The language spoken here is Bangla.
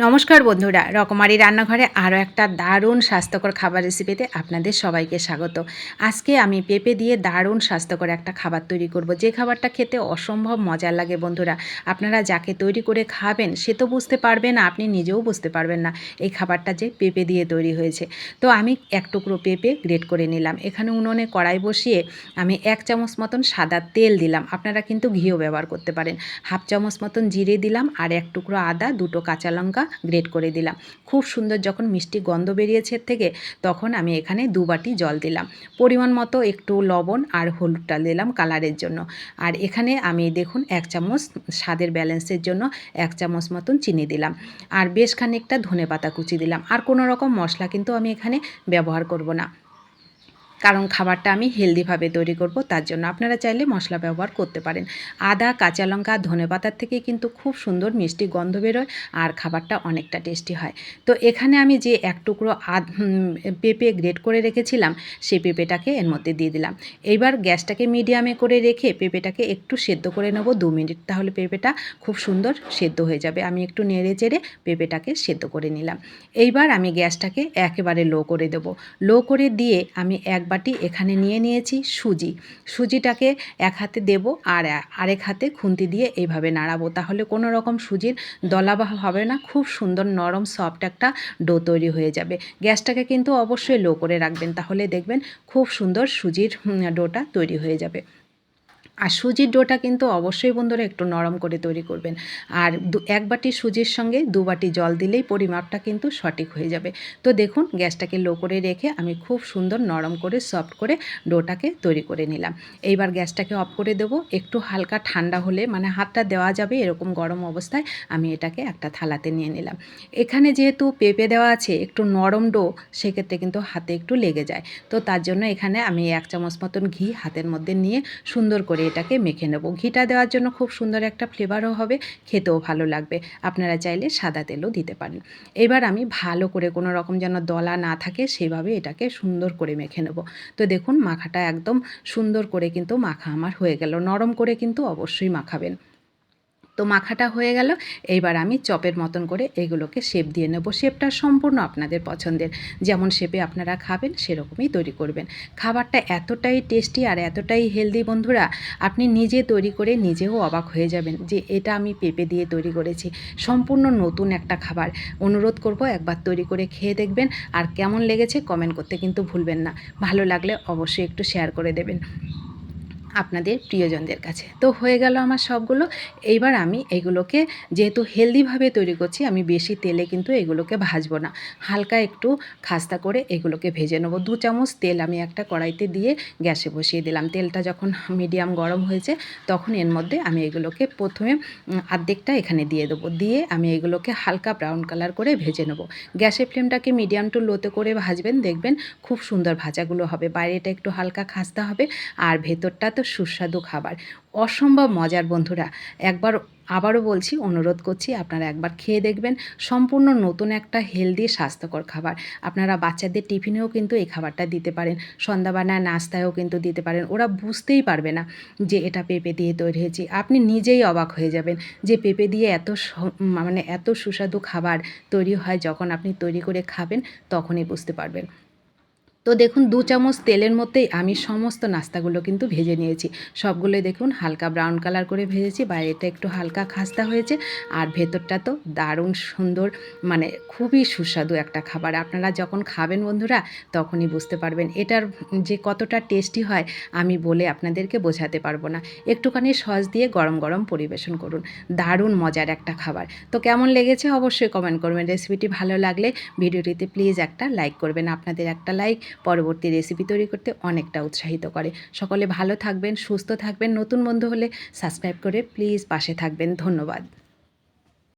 নমস্কার বন্ধুরা, রকমারি রান্নাঘরে আরও একটা দারুণ স্বাস্থ্যকর খাবার রেসিপিতে আপনাদের সবাইকে স্বাগত। আজকে আমি পেঁপে দিয়ে দারুণ স্বাস্থ্যকর একটা খাবার তৈরি করব, যে খাবারটা খেতে অসম্ভব মজার লাগে বন্ধুরা। আপনারা যাকে তৈরি করে খাবেন সে তো বুঝতে পারবে না, আপনি নিজেও বুঝতে পারবেন না এই খাবারটা যে পেঁপে দিয়ে তৈরি হয়েছে। তো আমি এক টুকরো পেঁপে গ্রেট করে নিলাম। এখানে উনুনে কড়াই বসিয়ে আমি 1 চামচ মতন সাদা তেল দিলাম, আপনারা কিন্তু ঘিও ব্যবহার করতে পারেন। হাফ চামচ মতন জিরে দিলাম আর 1 টুকরো আদা, 2টো কাঁচা লঙ্কা গ্রেট করে দিলাম। খুব সুন্দর যখন মিষ্টি গন্ধ বেরিয়েছে থেকে, তখন আমি এখানে 2 বাটি জল দিলাম। পরিমাণ মতো একটু লবণ আর হলুদটা দিলাম কালারের জন্য। আর এখানে আমি দেখুন 1 চামচ স্বাদের ব্যালেন্সের জন্য 1 চামচ মতন চিনি দিলাম। আর বেশ খানিকটা ধনেপাতা কুচি দিলাম। আর কোনো রকম মশলা কিন্তু আমি এখানে ব্যবহার করব না, কারণ খাবারটা আমি হেলদিভাবে তৈরি করব, তার জন্য আপনারা চাইলে মশলা ব্যবহার করতে পারেন। আদা, কাঁচা লঙ্কা, ধনেপাতার থেকে কিন্তু খুব সুন্দর মিষ্টি গন্ধ বেরোয় আর খাবারটা অনেকটা টেস্টি হয়। তো এখানে আমি যে 1 টুকরো পেঁপে গ্রেট করে রেখেছিলাম, সেই পেঁপেটাকে এর মধ্যে দিয়ে দিলাম। এইবার গ্যাসটাকে মিডিয়ামে করে রেখে পেঁপেটাকে একটু সেদ্ধ করে নেব 2 মিনিট, তাহলে পেঁপেটা খুব সুন্দর সেদ্ধ হয়ে যাবে। আমি একটু নেড়ে চেড়ে পেঁপেটাকে সেদ্ধ করে নিলাম। এইবার আমি গ্যাসটাকে একেবারে লো করে দেব। লো করে দিয়ে আমি 1 বাটি এখানে নিয়েছি সুজিটাকে এক হাতে দেব আর আরেক হাতে খুন্তি দিয়ে এইভাবে নাড়াবো, তাহলে কোনো রকম সুজির দলাভাব হবে না, খুব সুন্দর নরম সফট একটা ডো তৈরি হয়ে যাবে। গ্যাসটাকে কিন্তু অবশ্যই লো করে রাখবেন, তাহলে দেখবেন খুব সুন্দর সুজির ডোটা তৈরি হয়ে যাবে। আর সুজির ডোটা কিন্তু অবশ্যই বন্ধুরা একটু নরম করে তৈরি করবেন। আর 1 বাটি সুজির সঙ্গে 2 বাটি জল দিলেই পরিমাপটা কিন্তু সঠিক হয়ে যাবে। তো দেখুন গ্যাসটাকে লো করে রেখে আমি খুব সুন্দর নরম করে সফট করে ডোটাকে তৈরি করে নিলাম। এইবার গ্যাসটাকে অফ করে দেবো। একটু হালকা ঠান্ডা হলে, মানে হাতটা দেওয়া যাবে এরকম গরম অবস্থায়, আমি এটাকে একটা থালাতে নিয়ে নিলাম। এখানে যেহেতু পেঁপে দেওয়া আছে, একটু নরম ডো, সেক্ষেত্রে কিন্তু হাতে একটু লেগে যায়। তো তার জন্য এখানে আমি 1 চামচ মতন ঘি হাতের মধ্যে নিয়ে সুন্দর করে এটাকে মেখে নেব। ঘিটা দেওয়ার জন্য খুব সুন্দর একটা ফ্লেভারও হবে, খেতেও ভালো লাগবে। আপনারা চাইলে সাদা তেলও দিতে পারেন। এবার আমি ভালো করে, কোনো রকম যেন দলা না থাকে সেভাবে এটাকে সুন্দর করে মেখে নেব। তো দেখুন মাখাটা একদম সুন্দর করে কিন্তু মাখা আমার হয়ে গেল। নরম করে কিন্তু অবশ্যই মাখাবেন। তো মাখাটা হয়ে গেল। এইবার আমি চপের মতন করে এগুলোকে শেপ দিয়ে নেব। শেপটা সম্পূর্ণ আপনাদের পছন্দের, যেমন শেপে আপনারা খাবেন সেরকমই তৈরি করবেন। খাবারটা এতটাই টেস্টি আর এতটাই হেলদি বন্ধুরা, আপনি নিজে তৈরি করে নিজেও অবাক হয়ে যাবেন যে এটা আমি পেঁপে দিয়ে তৈরি করেছি। সম্পূর্ণ নতুন একটা খাবার। অনুরোধ করব একবার তৈরি করে খেয়ে দেখবেন, আর কেমন লেগেছে কমেন্ট করতে কিন্তু ভুলবেন না। ভালো লাগলে অবশ্যই একটু শেয়ার করে দেবেন আপনাদের প্রিয়জনদের কাছে। তো হয়ে গেল আমার সবগুলো। এইবার আমি এগুলোকে, যেহেতু হেলদিভাবে তৈরি করছি, আমি বেশি তেলে কিন্তু এগুলোকে ভাজবো না, হালকা একটু খাস্তা করে এগুলোকে ভেজে নেবো। 2 চামচ তেল আমি একটা কড়াইতে দিয়ে গ্যাসে বসিয়ে দিলাম। তেলটা যখন মিডিয়াম গরম হয়েছে, তখন এর মধ্যে আমি এগুলোকে প্রথমে অর্ধেকটা এখানে দিয়ে দেবো। দিয়ে আমি এগুলোকে হালকা ব্রাউন কালার করে ভেজে নেবো। গ্যাসের ফ্লেমটাকে মিডিয়াম টু লোতে করে ভাজবেন, দেখবেন খুব সুন্দর ভাজাগুলো হবে। বাইরেটা একটু হালকা খাস্তা হবে আর ভেতরটা তো সুস্বাদু খাবার, অসম্ভব মজার বন্ধুরা। একবার আবারও বলছি, অনুরোধ করছি আপনারা একবার খেয়ে দেখবেন। সম্পূর্ণ নতুন একটা হেলদি স্বাস্থ্যকর খাবার। আপনারা বাচ্চাদের টিফিনেও কিন্তু এই খাবারটা দিতে পারেন, সন্ধ্যাবেলায় নাস্তায়ও কিন্তু দিতে পারেন। ওরা বুঝতেই পারবে না যে এটা পেঁপে দিয়ে তৈরি হয়েছে। আপনি নিজেই অবাক হয়ে যাবেন যে পেঁপে দিয়ে মানে এত সুস্বাদু খাবার তৈরি হয়। যখন আপনি তৈরি করে খাবেন তখনই বুঝতে পারবেন। তো দেখুন 2 চামচ তেলের মধ্যেই আমি সমস্ত নাস্তাগুলো কিন্তু ভেজে নিয়েছি। সবগুলোই দেখুন হালকা ব্রাউন কালার করে ভেজেছি। বাইরেটা একটু হালকা খাস্তা হয়েছে আর ভেতরটা তো দারুণ সুন্দর, মানে খুবই সুস্বাদু একটা খাবার। আপনারা যখন খাবেন বন্ধুরা, তখনই বুঝতে পারবেন এটার যে কতটা টেস্টি হয়, আমি বলে আপনাদেরকে বোঝাতে পারবো না। একটুখানি সস দিয়ে গরম গরম পরিবেশন করুন। দারুণ মজার একটা খাবার। তো কেমন লেগেছে অবশ্যই কমেন্ট করবেন। রেসিপিটি ভালো লাগলে ভিডিওটিতে প্লিজ একটা লাইক করবেন। আপনাদের একটা লাইক পরবর্তী রেসিপি তৈরি করতে অনেকটা উৎসাহিত করে। সকলে ভালো থাকবেন, সুস্থ থাকবেন। নতুন বন্ধু হলে সাবস্ক্রাইব করে প্লিজ পাশে থাকবেন। ধন্যবাদ।